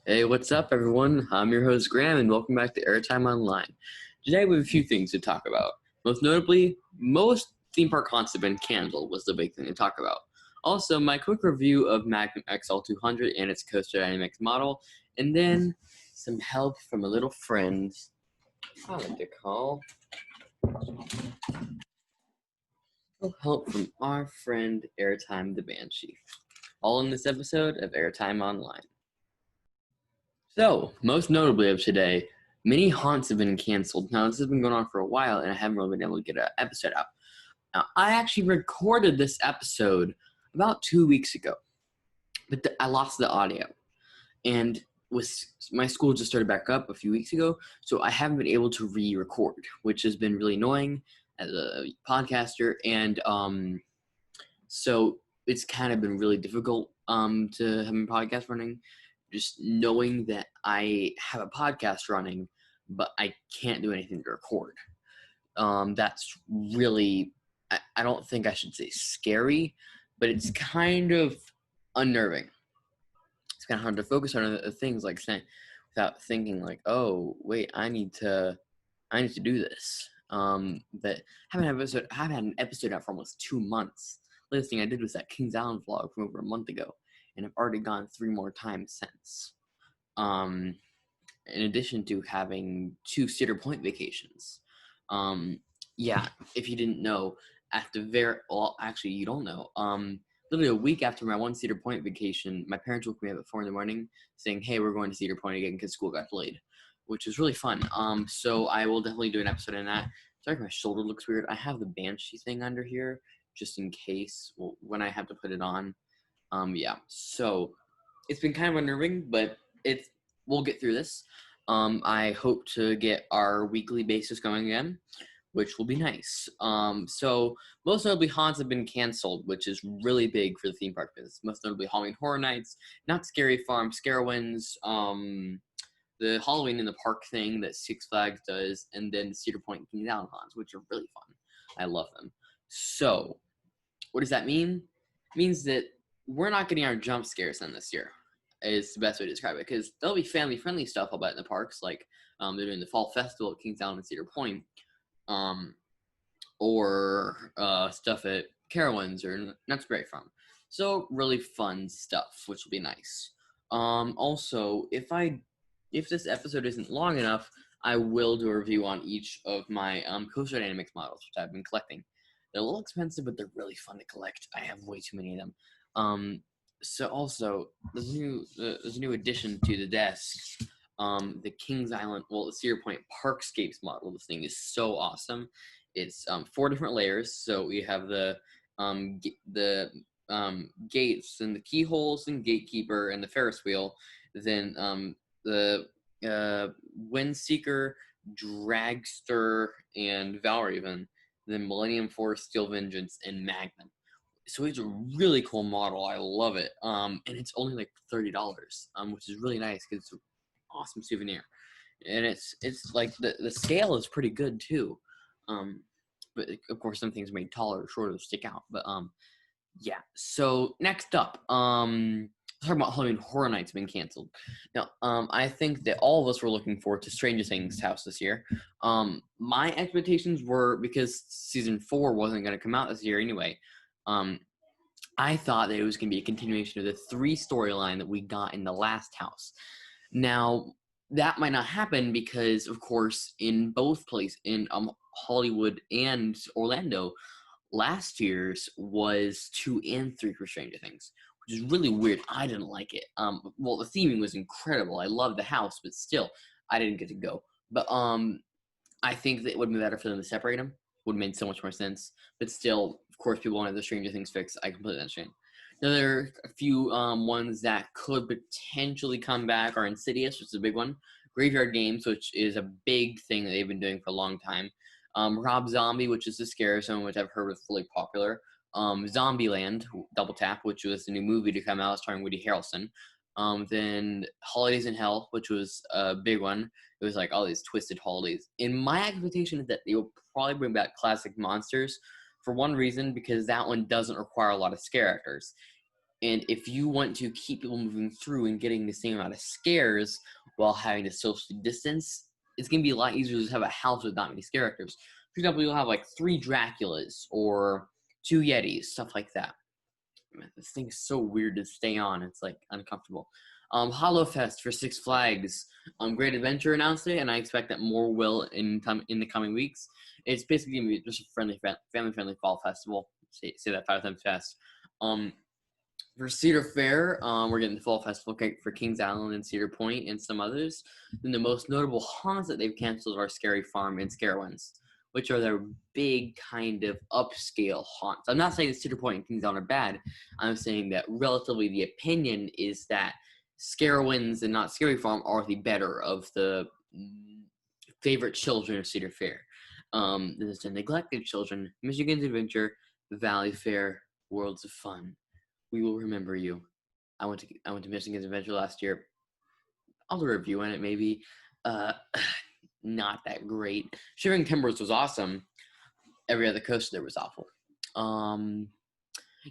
Hey, what's up, everyone? I'm your host, Graham, and welcome back to Airtime Online. Today, we have a few things to talk about. Most notably, most theme park haunts have been canceled, was the big thing to talk about. Also, my quick review of Magnum XL-200 and its coaster dynamics model, and then some help from a little friend I like to call. Help from our friend Airtime the Banshee. All in this episode of Airtime Online. So, most notably of today, many haunts have been canceled. Now, this has been going on for a while, and I haven't really been able to get an episode out. Now, I actually recorded this episode about 2 weeks ago, but I lost the audio. And my school just started back up a few weeks ago, so I haven't been able to re-record, which has been really annoying as a podcaster. And so it's kind of been really difficult to have my podcast running. Just knowing that I have a podcast running, but I can't do anything to record. That's really, I don't think I should say scary, but it's kind of unnerving. It's kind of hard to focus on other things like saying, without thinking like, oh, wait, I need to do this. But I haven't had an episode out for almost 2 months. The latest thing I did was that Kings Island vlog from over a month ago, and I've already gone 3 more times since. In addition to having 2 Cedar Point vacations. Yeah, if you didn't know, actually you don't know. Literally a week after my 1 Cedar Point vacation, my parents woke me up at 4 a.m. saying, "Hey, we're going to Cedar Point again because school got delayed," which was really fun. So I will definitely do an episode on that. Sorry if my shoulder looks weird. I have the Banshee thing under here just in case when I have to put it on. Yeah, so it's been kind of unnerving, but we'll get through this. I hope to get our weekly basis going again, which will be nice. So most notably, haunts have been canceled, which is really big for the theme park business. Most notably, Halloween Horror Nights, Not Scary Farm, Scarewinds, the Halloween in the Park thing that Six Flags does, and then Cedar Point Kings Island haunts, which are really fun. I love them. So, what does that mean? It means that we're not getting our jump scares in this year, is the best way to describe it, because there'll be family-friendly stuff I'll bet in the parks, like they're doing the Fall Festival at Kings Island and Cedar Point, or stuff at Carowinds or Nuts Berry Farm. So really fun stuff, which will be nice. Also, if this episode isn't long enough, I will do a review on each of my coaster dynamics models, which I've been collecting. They're a little expensive, but they're really fun to collect. I have way too many of them. So also, there's a new addition to the desk. The Kings Island, the Cedar Point Parkscapes model. This thing is so awesome. It's 4 different layers. So we have the gates and the keyholes and gatekeeper and the Ferris wheel. Then the Windseeker, Dragster, and Valraven. Then Millennium Force, Steel Vengeance, and Magnum. So it's a really cool model. I love it. And it's only like $30, which is really nice because it's an awesome souvenir. And it's like the scale is pretty good too. But of course some things made taller or shorter to stick out. But yeah. So next up, talking about Halloween Horror Nights been canceled. Now, I think that all of us were looking forward to Stranger Things house this year. My expectations were, because season 4 wasn't going to come out this year anyway. I thought that it was going to be a continuation of the 3 storyline that we got in the last house. Now, that might not happen because, of course, in both places, in Hollywood and Orlando, last year's was 2 and 3 for Stranger Things, which is really weird. I didn't like it. The theming was incredible. I loved the house, but still, I didn't get to go. But I think that it would have been better for them to separate them. Would have made so much more sense. But still, of course, people wanted the Stranger Things fix. I completely understand. Now, there are a few ones that could potentially come back are Insidious, which is a big one. Graveyard Games, which is a big thing that they've been doing for a long time. Rob Zombie, which is the Scare Zone, which I've heard was really popular. Zombieland, Double Tap, which was the new movie to come out starring Woody Harrelson. Then Holidays in Hell, which was a big one. It was like all these twisted holidays. And my expectation is that they will probably bring back classic monsters for one reason, because that one doesn't require a lot of scare actors. And if you want to keep people moving through and getting the same amount of scares while having to socially distance, it's going to be a lot easier to just have a house with not many characters. For example, you'll have like 3 Draculas or 2 Yetis, stuff like that. Man, this thing is so weird to stay on. It's like uncomfortable. HoloFest for Six Flags. Great Adventure announced it, and I expect that more will in the coming weeks. It's basically gonna be just a family-friendly fall festival. Say that 5 times fast. For Cedar Fair, we're getting the fall festival for Kings Island and Cedar Point and some others. Then the most notable haunts that they've canceled are Scary Farm and Scarowinds, which are their big kind of upscale haunts. I'm not saying that Cedar Point and Kings Island are bad. I'm saying that relatively the opinion is that Scarowinds and not Scary Farm are the better of the favorite children of Cedar Fair. There's the neglected children, Michigan's Adventure, Valley Fair, Worlds of Fun. We will remember you. I went to Michigan's Adventure last year. I'll do a review on it maybe. Not that great. Shivering Timbers was awesome. Every other coaster there was awful.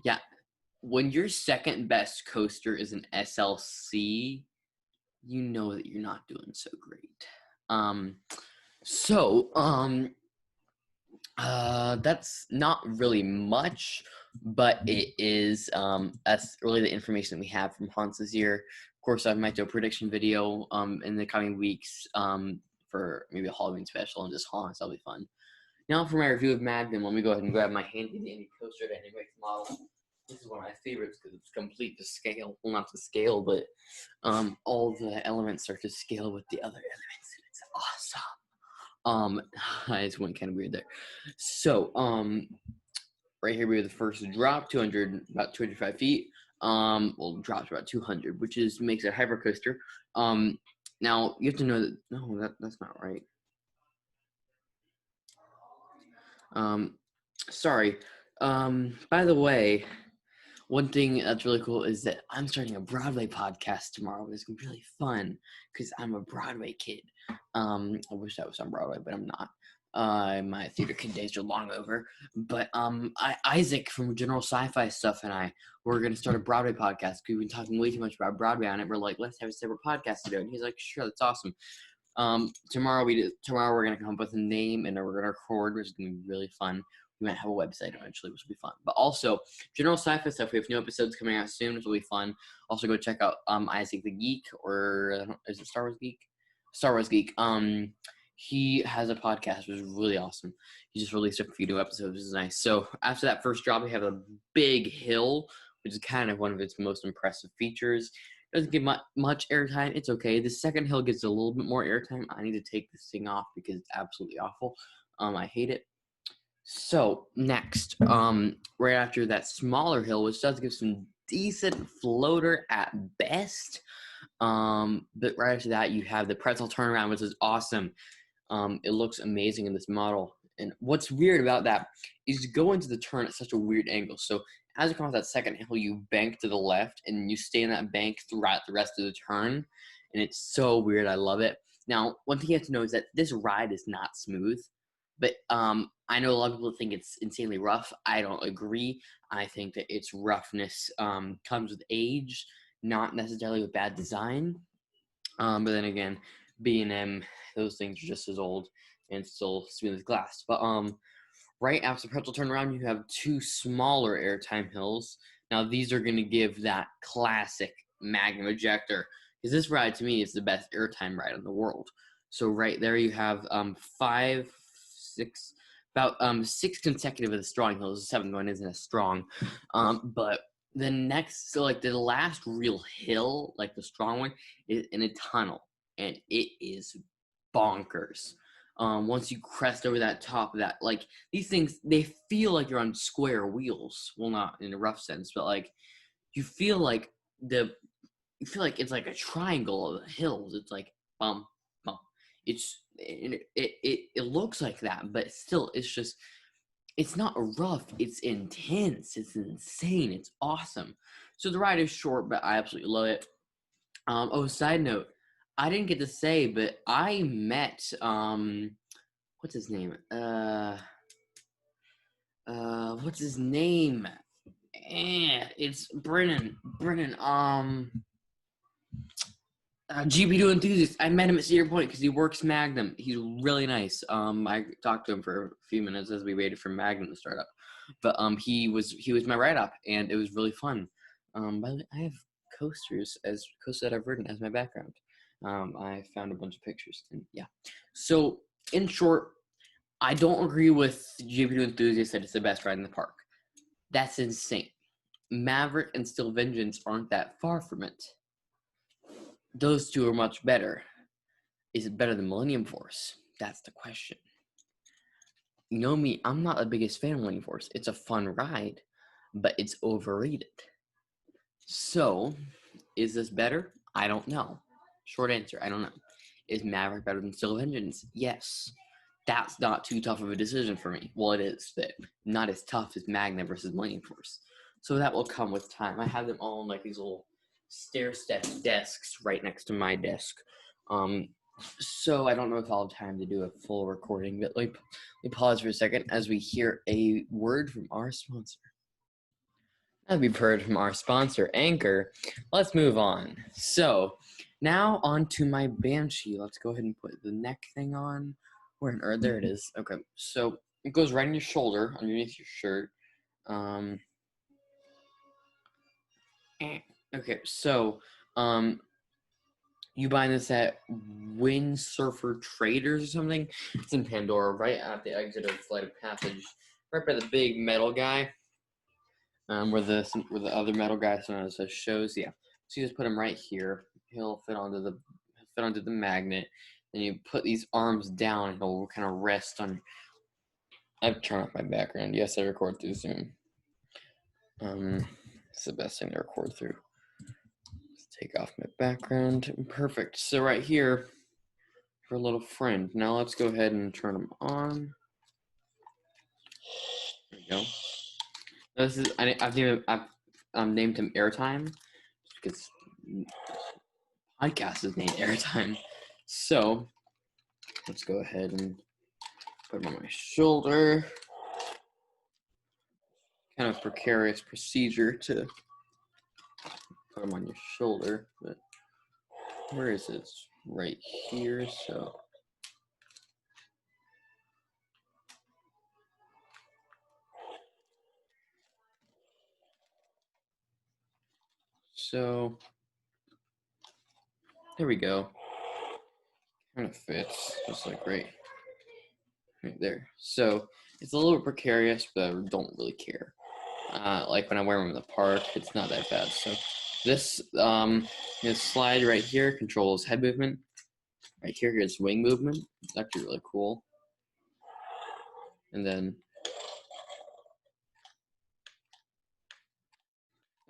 Yeah. When your second best coaster is an SLC, you know that you're not doing so great. That's not really much, but it is that's really the information that we have from haunts this year. Of course, I might do a prediction video in the coming weeks for maybe a Halloween special and just haunts. That'll be fun. Now for my review of Magnum, let me go ahead and grab my handy dandy coaster that makes model. This is one of my favorites because it's complete to scale. Well, not to scale, but all the elements are to scale with the other elements. It's awesome. I just went kind of weird there. So, right here we have the first drop, 200, about 205 feet. Well, drops about 200, which makes it a hyper coaster. Now you have to know that that's not right. Sorry. By the way, one thing that's really cool is that I'm starting a Broadway podcast tomorrow. It's gonna be really fun because I'm a Broadway kid. I wish I was on Broadway, but I'm not. My theater kid days are long over. But Isaac from General Sci-Fi Stuff and we're gonna start a Broadway podcast. We've been talking way too much about Broadway on it. We're like, let's have a separate podcast to do. And he's like, sure, that's awesome. Tomorrow we're gonna come up with a name and we're gonna record, which is gonna be really fun. We might have a website eventually, which will be fun. But also, General Sci-Fi Stuff, we have new episodes coming out soon, which will be fun. Also, go check out Isaac the Geek, or is it Star Wars Geek? Star Wars Geek. He has a podcast, which is really awesome. He just released a few new episodes, which is nice. So after that first drop, we have a big hill, which is kind of one of its most impressive features. Doesn't get much airtime. It's okay. The second hill gets a little bit more airtime. I need to take this thing off because it's absolutely awful. I hate it. So next, right after that smaller hill, which does give some decent floater at best, but right after that you have the pretzel turnaround, which is awesome. It looks amazing in this model, and what's weird about that is you go into the turn at such a weird angle. So as you come off that second hill, you bank to the left, and you stay in that bank throughout the rest of the turn, and it's so weird. I love it. Now, one thing you have to know is that this ride is not smooth. But I know a lot of people think it's insanely rough. I don't agree. I think that its roughness comes with age, not necessarily with bad design. But then again, B&M, those things are just as old and still smooth as glass. But right after the pretzel turnaround, you have 2 smaller airtime hills. Now, these are going to give that classic Magnum ejector, because this ride, to me, is the best airtime ride in the world. So right there you have 6 consecutive of the strong hills. The 7th one isn't as strong. But the next, so like the last real hill, like the strong one, is in a tunnel. And it is bonkers. Once you crest over that top of that, like these things, they feel like you're on square wheels. Well, not in a rough sense, but like you feel like it's like a triangle of the hills. It's like bump, bump. It looks like that, but still, it's not rough. It's intense. It's insane. It's awesome. So the ride is short, but I absolutely love it. Side note, I didn't get to say, but I met what's his name? What's his name? It's Brennan. GP2 enthusiast. I met him at Cedar Point because he works Magnum. He's really nice. I talked to him for a few minutes as we waited for Magnum to start up. But he was my write-up, and it was really fun. By the way, I have coasters that I've written as my background. I found a bunch of pictures, and yeah. So in short, I don't agree with GP2 enthusiast that it's the best ride in the park. That's insane. Maverick and Steel Vengeance aren't that far from it. Those two are much better. Is it better than Millennium Force? That's the question. You know me, I'm not the biggest fan of Millennium Force. It's a fun ride, but it's overrated. So, is this better? I don't know. Short answer, I don't know. Is Maverick better than Steel Vengeance? Yes. That's not too tough of a decision for me. Well, it is, but not as tough as Magna versus Millennium Force. So that will come with time. I have them all on like these little stair-step desks right next to my desk. So I don't know if I'll have time to do a full recording, but let me pause for a second as we hear a word from our sponsor. As we've heard from our sponsor, Anchor, let's move on. So now on to my Banshee. Let's go ahead and put the neck thing on. There it is. Okay, so it goes right in your shoulder, underneath your shirt. Okay, so you buy this at Windsurfer Traders or something. It's in Pandora, right at the exit of Flight of Passage, right by the big metal guy. Where the other metal guy sometimes says shows. Yeah, so you just put him right here. He'll fit onto the magnet. Then you put these arms down, and he'll kind of rest on. I've turned off my background. Yes, I record through Zoom. It's the best thing to record through. Let's take off my background. Perfect. So right here, for a little friend. Now let's go ahead and turn him on. There we go. This is I've named him Airtime because podcast is named Airtime. So let's go ahead and put him on my shoulder. Kind of precarious procedure to put him on your shoulder, but where is it? It's right here. So there we go. Kind of fits, just like right there. So it's a little bit precarious, but I don't really care. Like when I wear them in the park, it's not that bad. So this slide right here controls head movement. Right here is wing movement. It's actually really cool. And then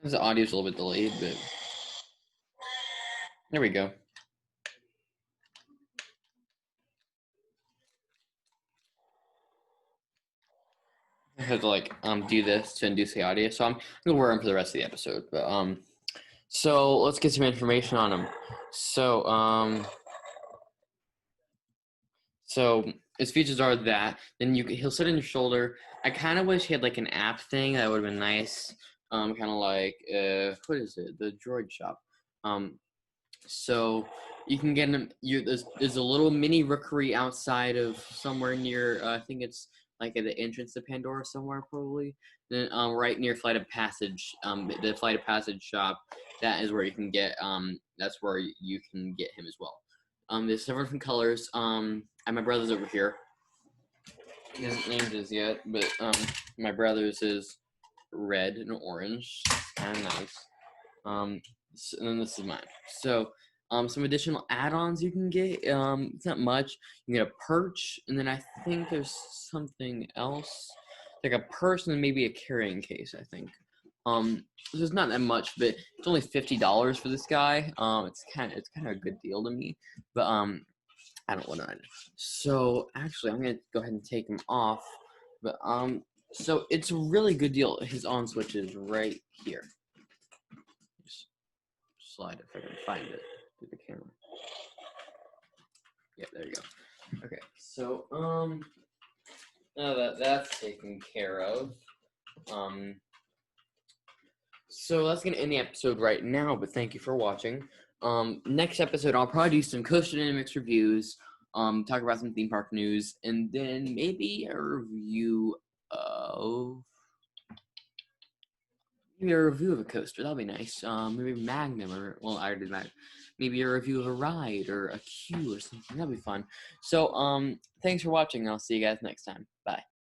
the audio is a little bit delayed, but there we go. I have to do this to induce the audio, so I'm gonna wear them for the rest of the episode. But so let's get some information on him. So so his features are that. Then he'll sit on your shoulder. I kind of wish he had like an app thing. That would have been nice. Kind of like what is it? The Droid Shop. So you can get him. There's a little mini rookery outside of somewhere near. I think it's like at the entrance to Pandora somewhere probably. Then right near Flight of Passage. The Flight of Passage shop. That is where you can get. That's where you can get him as well. There's several different colors. And my brother's over here. He hasn't named his yet, but my brother's is red and orange. Kind of nice. And then this is mine. So, some additional add-ons you can get. It's not much. You can get a perch, and then I think there's something else, like a purse and maybe a carrying case. I think. So it's not that much, but it's only $50 for this guy. It's kind of a good deal to me, but I don't want to. So actually, I'm gonna go ahead and take him off, but so it's a really good deal. His on switch is right here. Just slide it if I can find it through the camera. Yeah, there you go. Okay, so now that that's taken care of, So that's gonna end the episode right now, but thank you for watching. Next episode I'll probably do some Coaster Dynamics reviews, talk about some theme park news, and then maybe a review of a coaster. That'll be nice. Maybe Magnum or I already did Magnum. Maybe a review of a ride or a queue or something. That'll be fun. So thanks for watching. I'll see you guys next time. Bye.